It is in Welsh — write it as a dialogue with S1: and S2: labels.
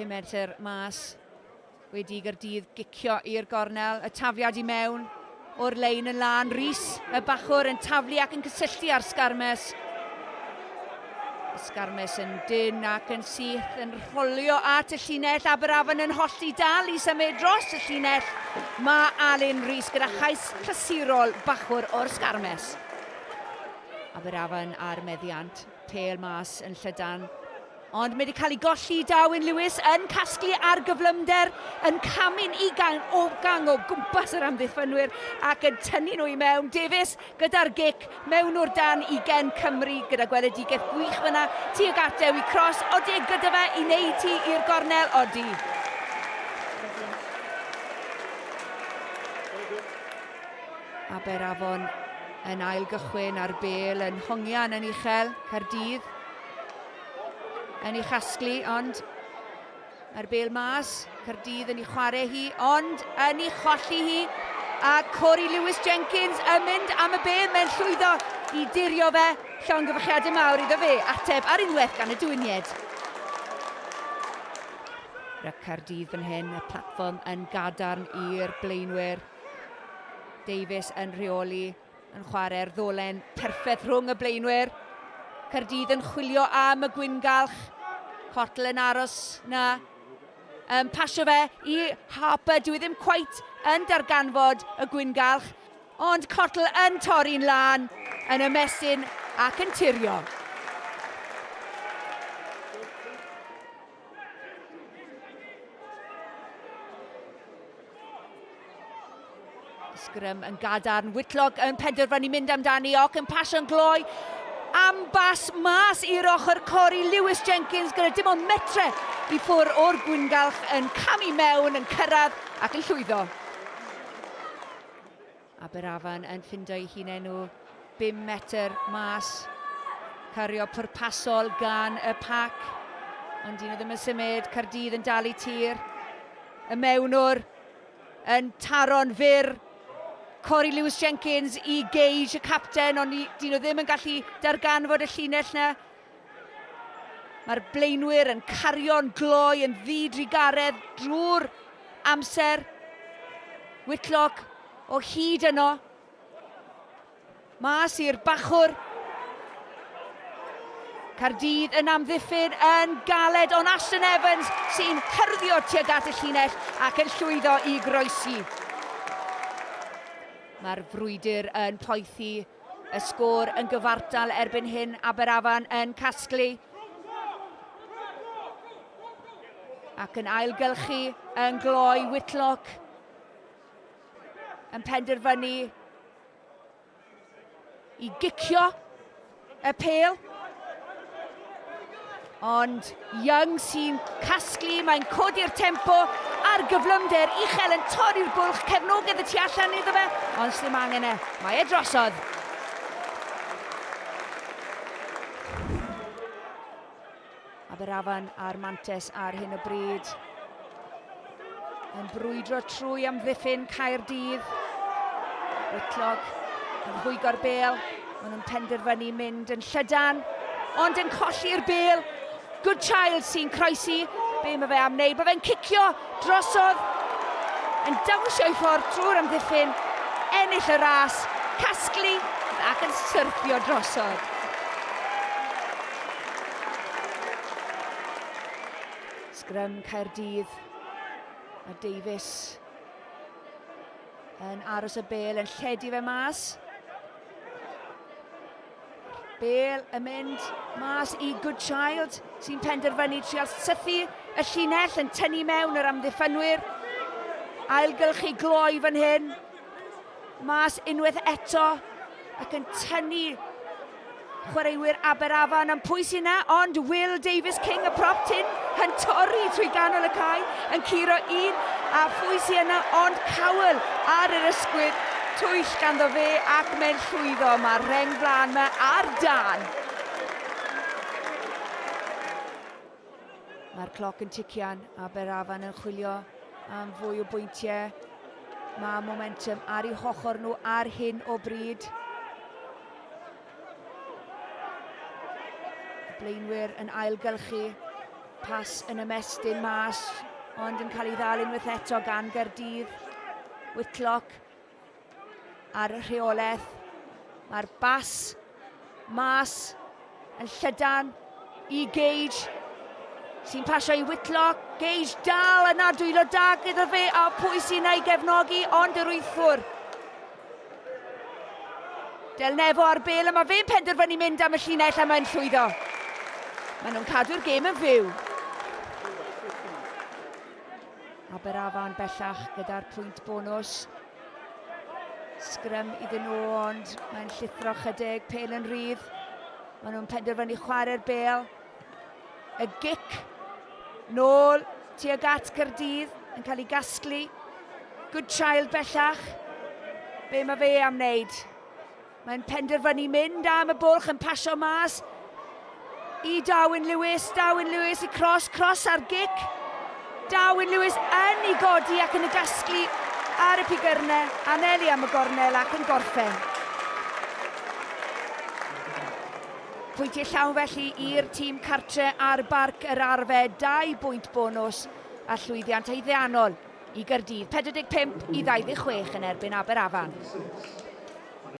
S1: 5 metr mas. Wedi Gaerdydd gicio i'r gornel. Y tafiad i mewn o'r lein yn lan. Rhys, y bachwr, yn taflu ac yn cysylltu ar Sgarmes. Sgarmes yn dyn ac yn syth yn rholio at y llinell. Aberafon yn holli dal i symud dros y llinell. Mae Alun Rhys gyda chais clasurol bachwr o'r Sgarmes. Aberafon ar meddiant. Pêl mas yn llydan. Ond mae wedi cael ei golli Darwin Lewis yn casglu ar gyflymder, yn camu'n i gang o gwmpas yr amddiffynwyr ac yn tynnu nhw i mewn. Davies gyda'r gic mewn o'r dan i gen Cymru gyda gweledigaeth gwych fyna. Tuag atew i cros, odi gyda fe i wneud hi i'r gornel, odi. Aberafon yn ail gychwyn ar bêl yn hongian yn uchel, Caerdydd. Yn ei chasglu, ond mae'r bêl mas. Caerdydd yn ei chwarae hi, ond yn ei cholli hi. A Corey Lewis-Jenkins yn mynd am y bêl, mae'n llwyddo i dirio fe. Llongyfachiadau mawr iddo fe, ateb ar unwaith gan y dwyniad. Rhaid Caerdydd fan hyn, y platfform yn gadarn i'r blaenwyr. Davies yn rheoli, yn chwarae'r ddolen perffaith rhwng y blaenwyr. Caerdydd yn chwilio am y gwyngalch. Cotl yn aros na. Pasio fe i Harper. Dwi ddim cweit yn darganfod y gwyngalch. Ond Cotl yn torri'n lan yn ymestyn ac yn tirio. Sgrym yn gadarn. Whitlock yn penderfynu mynd amdani ac yn pasio'n gloi. Am bas mas i'r ochr Corey Lewis-Jenkins gyda dim ond metre i ffwr o'r gwyngalch yn camu mewn, yn cyrraedd ac yn llwyddo. Aberafon yn ffindo ei hunain nhw 5 metr mas. Cario pwrpasol gan y pac. Ond dyn nhw ddim yn symud. Caerdydd yn dal i tir. Y mewnwr yn taro'n fyr. Corey Lewis-Jenkins i Gage, y capten, ond dyn nhw ddim yn gallu darganfod y llinell na. Mae'r blaenwyr yn cario'n gloi, yn ddidrigaredd drwy'r amser. Whitlock o hyd yno. Mas i'r bachwr. Caerdydd yn amddiffyn yn galed, ond Ashton Evans sy'n herddio tuag at y llinell ac yn llwyddo i groesi. Mae'r frwydr yn poethi, y sgôr yn gyfartal erbyn hyn. Aberafon yn casglu. Ac yn ailgylchu yn gloi. Whitlock yn penderfynu i gicio y pêl. Ond Young sy'n casglu, mae'n codi'r tempo a'r gyflymder uchel yn torri'r bwlch, cefnogaeth y tu allan iddo fe, ond ddim angen e, mae e drosodd. Aberafon a'r mantes ar hyn o bryd. Yn brwydro trwy amddiffyn Caerdydd. Whitlock yn hwygo'r bêl, maen nhw'n penderfynu mynd yn llydan, ond yn colli'r bêl. Good Child sy'n croesi, be mae fe am wneud, mae fe'n cicio drosodd, yn dawnsio i ffordd trwy'r amddiffyn, ennill y ras, casglu ac yn syrthio drosodd. Sgrym Caerdydd a Davies yn aros y bêl, yn lledu fe mas. Bêl yn mynd mas i Good Child sy'n penderfynu trial sythu y llinell yn tynnu mewn yr amddiffynwyr. Ailgylchu gloi fan hyn. Mas unwaith eto ac yn tynnu chwaraewyr Aberafon am pwy sy'n yna, ond Will Davies King y prop tin yn torri trwy ganol y cae, yn curo un a pwy sy'n yna, ond Cawl ar yr ysgwydd. Twyll ganddo fe ac mae'n llwyddo. Mae'r reng flan yma ar dan. Mae'r cloc yn tician. Aberafon yn chwilio am fwy o bwyntiau. Mae momentum ar eu hochor nhw ar hyn o bryd. Y blaenwyr yn ailgylchu. Pas yn ymestyn mas, ond yn cael ei ddal unwaith eto gan Gaerdydd. Whitlock ar y rheolaeth. Mae'r bas mas yn llydan i Gage, sy'n pasio i Whitlock. Gage dal yna, dwylo da gyda fe, a pwy sy'n ei gefnogi, ond yr wythwr. Del Nefo ar bel, a mae fe'n penderfynu mynd am y llinell a mae'n llwyddo. Maen nhw'n cadw'r gêm yn fyw. Aberafan bellach gyda'r pwynt bonus. Sgrym iddyn nhw, ond mae'n llithro chydig, pel yn rhydd. Maen nhw'n penderfynu chwarae'r bel. Y gic nôl tuag at Caerdydd yn cael ei gasglu. Good child bellach. Be mae fe am wneud? Mae'n penderfynu mynd am y bwlch yn pasio mas i Darwin Lewis. Darwin Lewis i cross ar gic. Darwin Lewis yn ei godi ac yn y gasglu ar y pigyrnau. Anelu am y gornel ac yn gorffen. Pwyntiau llawn felly i'r tîm cartre ar Barc yr Arfau. 2 bwynt bonus a llwyddiant eiddiannol i Gaerdydd. 45 i 26 yn erbyn Aberafan.